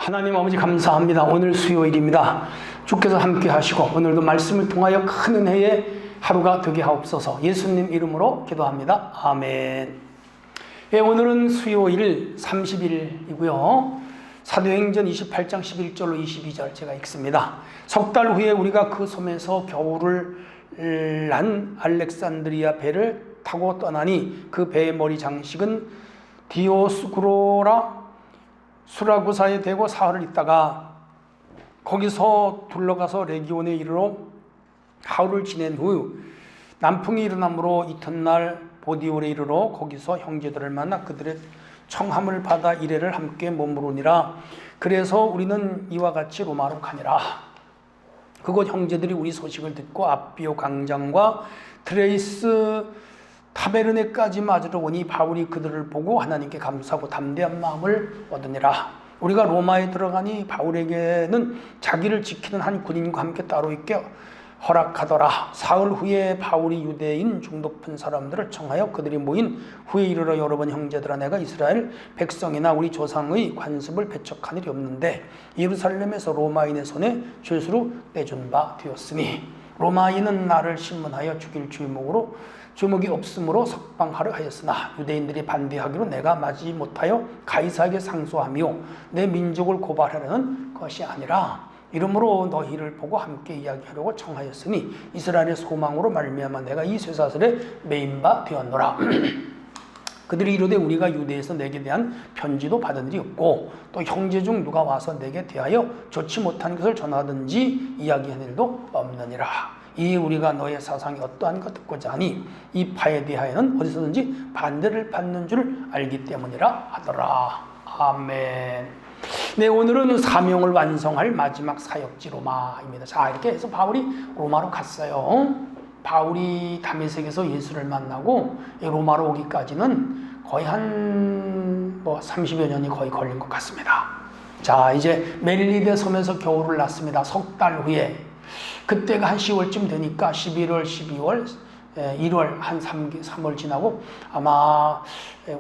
하나님 아버지 감사합니다. 오늘 수요일입니다. 주께서 함께 하시고 오늘도 말씀을 통하여 큰 은혜의 하루가 되게 하옵소서. 예수님 이름으로 기도합니다. 아멘. 예, 오늘은 수요일 30일이고요. 사도행전 28장 11절로 22절 제가 읽습니다. 석 달 후에 우리가 그 섬에서 겨울을 난 알렉산드리아 배를 타고 떠나니 그 배의 머리 장식은 디오스구로라 수라구사에 대고 사흘을 있다가 거기서 둘러가서 레기온에 이르러 하루를 지낸 후 남풍이 일어나므로 이튿날 보디올에 이르러 거기서 형제들을 만나 그들의 청함을 받아 이레를 함께 머무르니라. 그래서 우리는 이와 같이 로마로 가니라. 그곳 형제들이 우리 소식을 듣고 아비오 광장과 트레이스 타베르네까지 맞으러 오니 바울이 그들을 보고 하나님께 감사하고 담대한 마음을 얻으니라. 우리가 로마에 들어가니 바울에게는 자기를 지키는 한 군인과 함께 따로 있게 허락하더라. 사흘 후에 바울이 유대인 중높은 사람들을 청하여 그들이 모인 후에 이르러 여러 번 형제들아 내가 이스라엘 백성이나 우리 조상의 관습을 배척한 일이 없는데 예루살렘에서 로마인의 손에 죄수로 내준 바 되었으니 로마인은 나를 신문하여 죽일 주목이 없으므로 석방하려 하였으나 유대인들이 반대하기로 내가 맞지 못하여 가이사에게 상소하며 내 민족을 고발하려는 것이 아니라 이러므로 너희를 보고 함께 이야기하려고 청하였으니 이스라엘의 소망으로 말미암아 내가 이 쇠사슬에 매인 바 되었노라. 그들이 이르되 우리가 유대에서 내게 대한 편지도 받은 일이 없고 또 형제 중 누가 와서 내게 대하여 좋지 못한 것을 전하든지 이야기한 일도 없느니라. 이 우리가 너의 사상이 어떠한 것 듣고자 하니 이 파에 대하여는 어디서든지 반대를 받는 줄 알기 때문이라 하더라. 아멘. 네, 오늘은 사명을 완성할 마지막 사역지 로마입니다. 자, 이렇게 해서 바울이 로마로 갔어요. 바울이 다메섹에서 예수를 만나고 로마로 오기까지는 거의 한 30여 년이 거의 걸린 것 같습니다. 자, 이제 멜리데 섬에서 겨울을 났습니다. 석 달 후에. 그때가 한 10월쯤 되니까 11월, 12월, 1월 한 3월 지나고 아마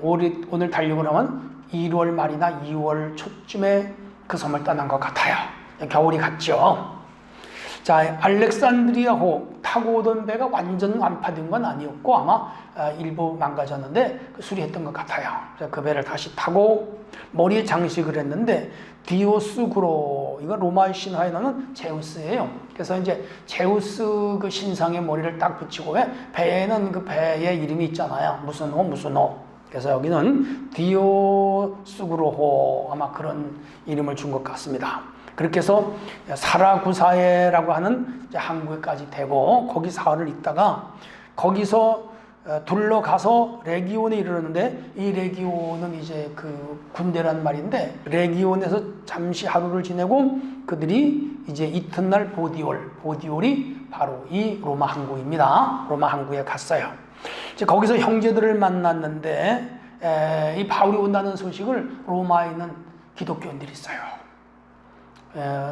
오늘 달력을 하면 1월 말이나 2월 초쯤에 그 섬을 떠난 것 같아요. 겨울이 갔죠. 자, 알렉산드리아호 타고 오던 배가 완전 완파된 건 아니었고 아마 일부 망가졌는데 수리했던 것 같아요. 그래서 그 배를 다시 타고 머리에 장식을 했는데 디오스구로, 이거 로마의 신화에 나오는 제우스예요. 그래서 이제 제우스 그 신상의 머리를 딱 붙이고 왜 배에는 그 배의 이름이 있잖아요. 무슨 호 무슨 호. 그래서 여기는 디오스구로호 아마 그런 이름을 준 것 같습니다. 그렇게 해서 사라구사에라고 하는 이제 항구에까지 되고 거기 사흘을 있다가 거기서 둘러가서 레기온에 이르렀는데 이 레기온은 이제 그 군대란 말인데 레기온에서 잠시 하루를 지내고 그들이 이제 이튿날 보디올이 바로 이 로마 항구입니다. 로마 항구에 갔어요. 이제 거기서 형제들을 만났는데 이 바울이 온다는 소식을 로마에 있는 기독교인들이 있어요.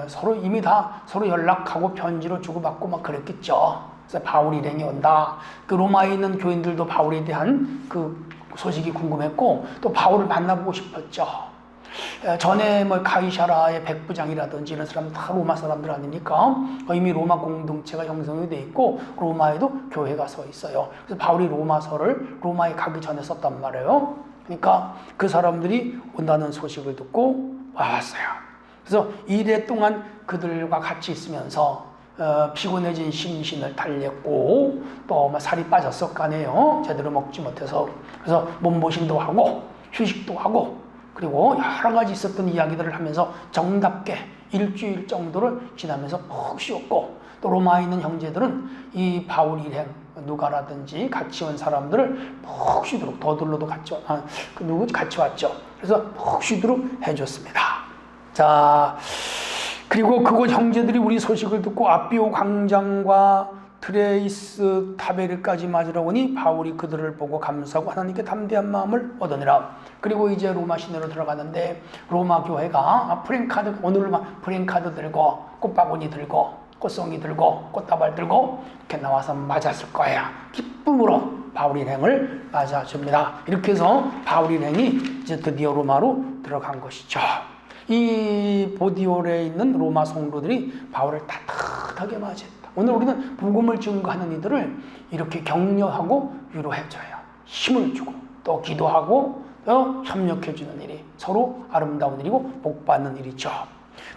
서로 이미 다 서로 연락하고 편지로 주고받고 막 그랬겠죠. 그래서 바울 일행이 온다. 그 로마에 있는 교인들도 바울에 대한 그 소식이 궁금했고 또 바울을 만나보고 싶었죠. 전에 가이사라의 백부장이라든지 이런 사람 다 로마 사람들 아닙니까? 이미 로마 공동체가 형성이 돼 있고 로마에도 교회가 서 있어요. 그래서 바울이 로마서를 로마에 가기 전에 썼단 말이에요. 그러니까 그 사람들이 온다는 소식을 듣고 왔어요. 그래서 2대 동안 그들과 같이 있으면서 피곤해진 심신을 달랬고 또 살이 빠졌을 거 아니에요. 제대로 먹지 못해서. 그래서 몸보신도 하고 휴식도 하고 그리고 여러 가지 있었던 이야기들을 하면서 정답게 일주일 정도를 지나면서 푹 쉬었고 또 로마에 있는 형제들은 이 바울 일행 누가라든지 같이 온 사람들을 푹 쉬도록 더들로도 같이 왔죠. 그래서 푹 쉬도록 해줬습니다. 자, 그리고 그곳 형제들이 우리 소식을 듣고 아비오 광장과 트레이스 타베르까지 맞으러 오니 바울이 그들을 보고 감사하고 하나님께 담대한 마음을 얻으니라. 그리고 이제 로마 시내로 들어가는데 로마 교회가 프랭카드, 오늘로 프랭카드 들고 꽃바구니 들고 꽃송이 들고 꽃다발 들고 이렇게 나와서 맞았을 거예요. 기쁨으로 바울 일행을 맞아줍니다. 이렇게 해서 바울 일행이 이제 드디어 로마로 들어간 것이죠. 이 보디올에 있는 로마 성도들이 바울을 따뜻하게 맞이했다. 오늘 우리는 복음을 증거하는 이들을 이렇게 격려하고 위로해줘요. 힘을 주고 또 기도하고 또 협력해주는 일이 서로 아름다운 일이고 복받는 일이죠.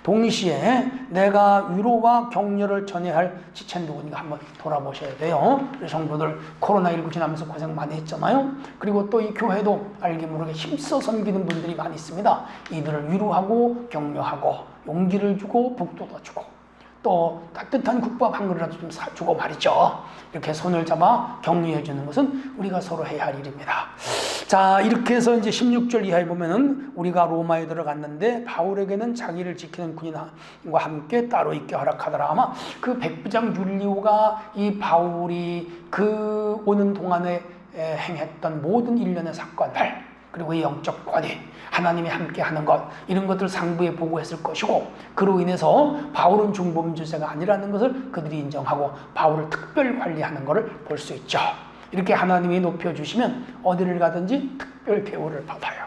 동시에 내가 위로와 격려를 전해야 할 지체는 누구인가 한번 돌아보셔야 돼요. 우리 성도들 코로나19 지나면서 고생 많이 했잖아요. 그리고 또 이 교회도 알게 모르게 힘써 섬기는 분들이 많이 있습니다. 이들을 위로하고 격려하고 용기를 주고 북돋아 주고 또 따뜻한 국밥 한 그릇이라도 좀 사주고 말이죠. 이렇게 손을 잡아 격려해 주는 것은 우리가 서로 해야 할 일입니다. 자, 이렇게 해서 이제 16절 이하에 보면은 우리가 로마에 들어갔는데 바울에게는 자기를 지키는 군인과 함께 따로 있게 허락하더라. 아마 그 백부장 율리오가 이 바울이 그 오는 동안에 행했던 모든 일련의 사건들, 그리고 이 영적 권위, 하나님이 함께 하는 것, 이런 것들 상부에 보고했을 것이고, 그로 인해서 바울은 중범죄자가 아니라는 것을 그들이 인정하고 바울을 특별 관리하는 것을 볼 수 있죠. 이렇게 하나님이 높여주시면 어디를 가든지 특별 대우를 받아요.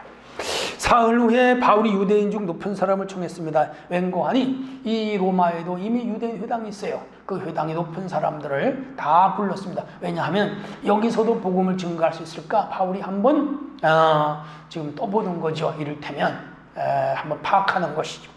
사흘 후에 바울이 유대인 중 높은 사람을 청했습니다. 웬고하니 이 로마에도 이미 유대인 회당이 있어요. 그 회당의 높은 사람들을 다 불렀습니다. 왜냐하면 여기서도 복음을 증거할 수 있을까? 바울이 한번 지금 떠보는 거죠. 이를테면 한번 파악하는 것이죠.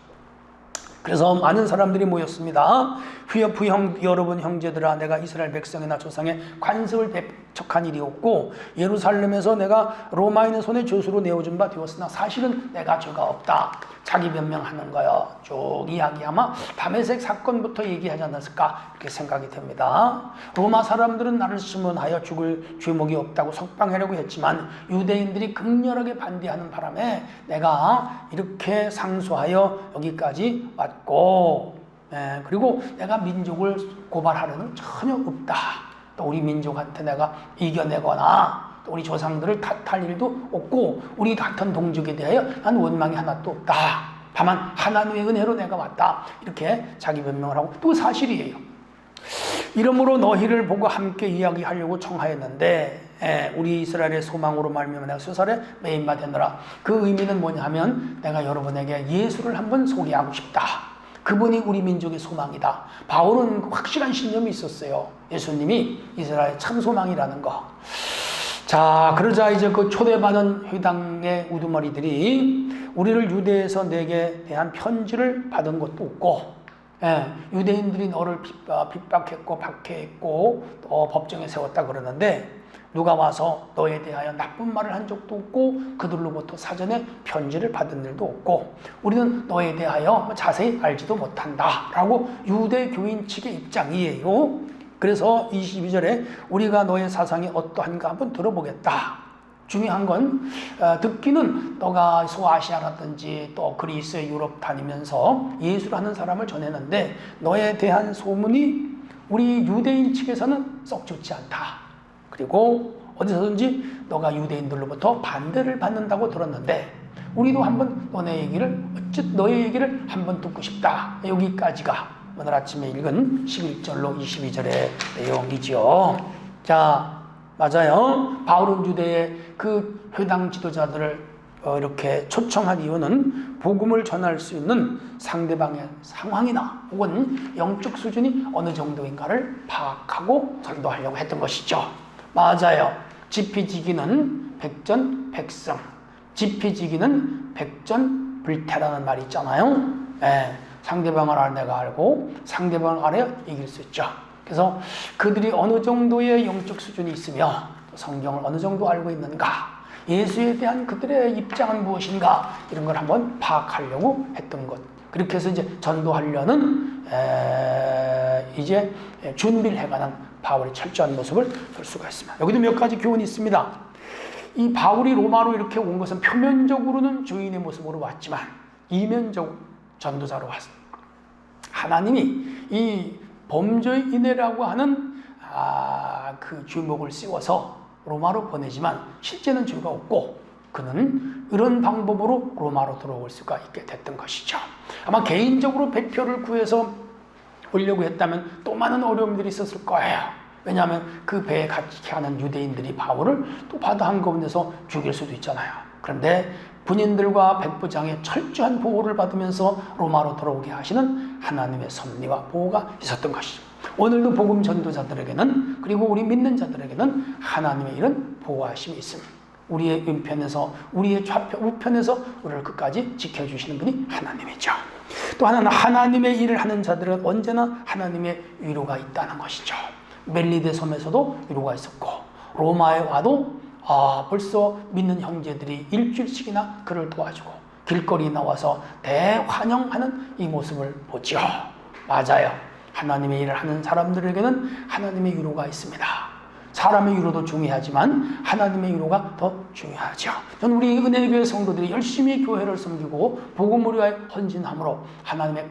그래서 많은 사람들이 모였습니다. 후여프 여러분 형제들아, 내가 이스라엘 백성이나 조상의 관습을 배척한 일이 없고 예루살렘에서 내가 로마인의 손에 조수로 내어준 바 되었으나 사실은 내가 죄가 없다. 자기 변명하는 거요. 쭉 이야기 아마 다메섹 사건부터 얘기하지 않았을까 이렇게 생각이 됩니다. 로마 사람들은 나를 심문하여 죽을 죄목이 없다고 석방하려고 했지만 유대인들이 극렬하게 반대하는 바람에 내가 이렇게 상소하여 여기까지 왔고, 그리고 내가 민족을 고발하려는 전혀 없다. 또 우리 민족한테 내가 이겨내거나 또 우리 조상들을 탓할 일도 없고 우리 같은 동족에 대하여 난 원망이 하나도 없다. 다만 하나님의 은혜로 내가 왔다. 이렇게 자기 변명을 하고 또 사실이에요. 이러므로 너희를 보고 함께 이야기하려고 청하였는데 우리 이스라엘의 소망으로 말미암아 내가 수살에 매인마 되느라. 그 의미는 뭐냐 하면 내가 여러분에게 예수를 한번 소개하고 싶다. 그분이 우리 민족의 소망이다. 바울은 확실한 신념이 있었어요. 예수님이 이스라엘의 참 소망이라는 거. 자, 그러자 이제 그 초대받은 회당의 우두머리들이 우리를 유대에서 내게 대한 편지를 받은 것도 없고, 유대인들이 너를 핍박했고 박해했고 또 법정에 세웠다 그러는데 누가 와서 너에 대하여 나쁜 말을 한 적도 없고 그들로부터 사전에 편지를 받은 일도 없고 우리는 너에 대하여 자세히 알지도 못한다 라고 유대교인 측의 입장이에요. 그래서 22절에 우리가 너의 사상이 어떠한가 한번 들어보겠다. 중요한 건 듣기는 너가 소아시아라든지 또 그리스, 유럽 다니면서 예수를 하는 사람을 전했는데 너에 대한 소문이 우리 유대인 측에서는 썩 좋지 않다. 그리고 어디서든지 너가 유대인들로부터 반대를 받는다고 들었는데 우리도 한번 너의 얘기를 한번 듣고 싶다. 여기까지가 오늘 아침에 읽은 11절로 22절의 내용이죠. 자, 맞아요. 바울은 유대의 그 회당 지도자들을 이렇게 초청한 이유는 복음을 전할 수 있는 상대방의 상황이나 혹은 영적 수준이 어느 정도인가를 파악하고 전도하려고 했던 것이죠. 맞아요. 지피지기는 백전백승, 지피지기는 백전불태라는 말이 있잖아요. 상대방을 내가 알고 상대방을 알아야 이길 수 있죠. 그래서 그들이 어느 정도의 영적 수준이 있으며 성경을 어느 정도 알고 있는가, 예수에 대한 그들의 입장은 무엇인가, 이런 걸 한번 파악하려고 했던 것. 그렇게 해서 이제 전도하려는 이제 준비를 해가는 바울의 철저한 모습을 볼 수가 있습니다. 여기도 몇 가지 교훈이 있습니다. 이 바울이 로마로 이렇게 온 것은 표면적으로는 주인의 모습으로 왔지만 이면적으로 전도자로 왔습니다. 하나님이 이 범죄인이라고 하는 그 주목을 씌워서 로마로 보내지만 실제는 죄가 없고 그는 이런 방법으로 로마로 들어올 수가 있게 됐던 것이죠. 아마 개인적으로 배표를 구해서 오려고 했다면 또 많은 어려움들이 있었을 거예요. 왜냐하면 그 배에 같이 가는 유대인들이 바울을 또 바다 한가운데서 죽일 수도 있잖아요. 그런데 군인들과 백부장의 철저한 보호를 받으면서 로마로 돌아오게 하시는 하나님의 섭리와 보호가 있었던 것이죠. 오늘도 복음 전도자들에게는, 그리고 우리 믿는 자들에게는 하나님의 이런 보호하심이 있습니다. 우리의 왼편에서, 우리의 좌편, 우편에서 우리를 끝까지 지켜주시는 분이 하나님이죠. 또 하나는 하나님의 일을 하는 자들은 언제나 하나님의 위로가 있다는 것이죠. 멜리데 섬에서도 위로가 있었고, 로마에 와도 벌써 믿는 형제들이 일주일씩이나 그를 도와주고 길거리 나와서 대환영하는 이 모습을 보죠. 맞아요. 하나님의 일을 하는 사람들에게는 하나님의 위로가 있습니다. 사람의 위로도 중요하지만 하나님의 위로가 더 중요하죠. 저는 우리 은혜교회 성도들이 열심히 교회를 섬기고 복음을 위하여 헌신함으로 하나님의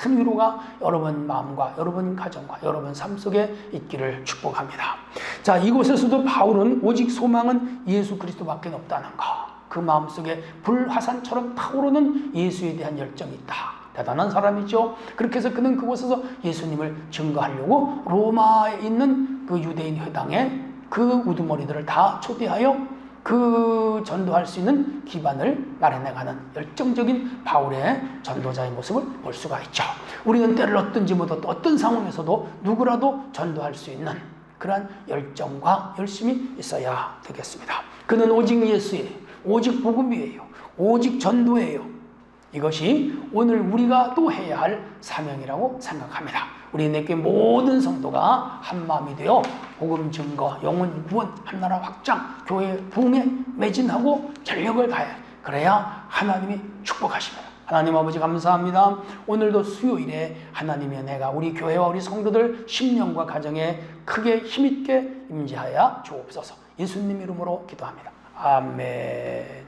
큰 위로가 여러분 마음과 여러분 가정과 여러분 삶 속에 있기를 축복합니다. 자, 이곳에서도 바울은 오직 소망은 예수 그리스도밖에 없다는 것, 그 마음속에 불화산처럼 타오르는 예수에 대한 열정이 있다. 대단한 사람이죠. 그렇게 해서 그는 그곳에서 예수님을 증거하려고 로마에 있는 그 유대인 회당에 그 우두머리들을 다 초대하여 그 전도할 수 있는 기반을 마련해가는 열정적인 바울의 전도자의 모습을 볼 수가 있죠. 우리는 때를 얻든지 못 얻든 어떤 상황에서도 누구라도 전도할 수 있는 그러한 열정과 열심이 있어야 되겠습니다. 그는 오직 예수예요. 오직 복음이에요. 오직 전도예요. 이것이 오늘 우리가 또 해야 할 사명이라고 생각합니다. 우리 내게 모든 성도가 한 마음이 되어 복음 증거, 영혼 구원, 한나라 확장, 교회 부흥에 매진하고 전력을 다해, 그래야 하나님이 축복하십니다. 하나님 아버지 감사합니다. 오늘도 수요일에 하나님의 은혜가 우리 교회와 우리 성도들 심령과 가정에 크게 힘있게 임재하여 주옵소서. 예수님 이름으로 기도합니다. 아멘.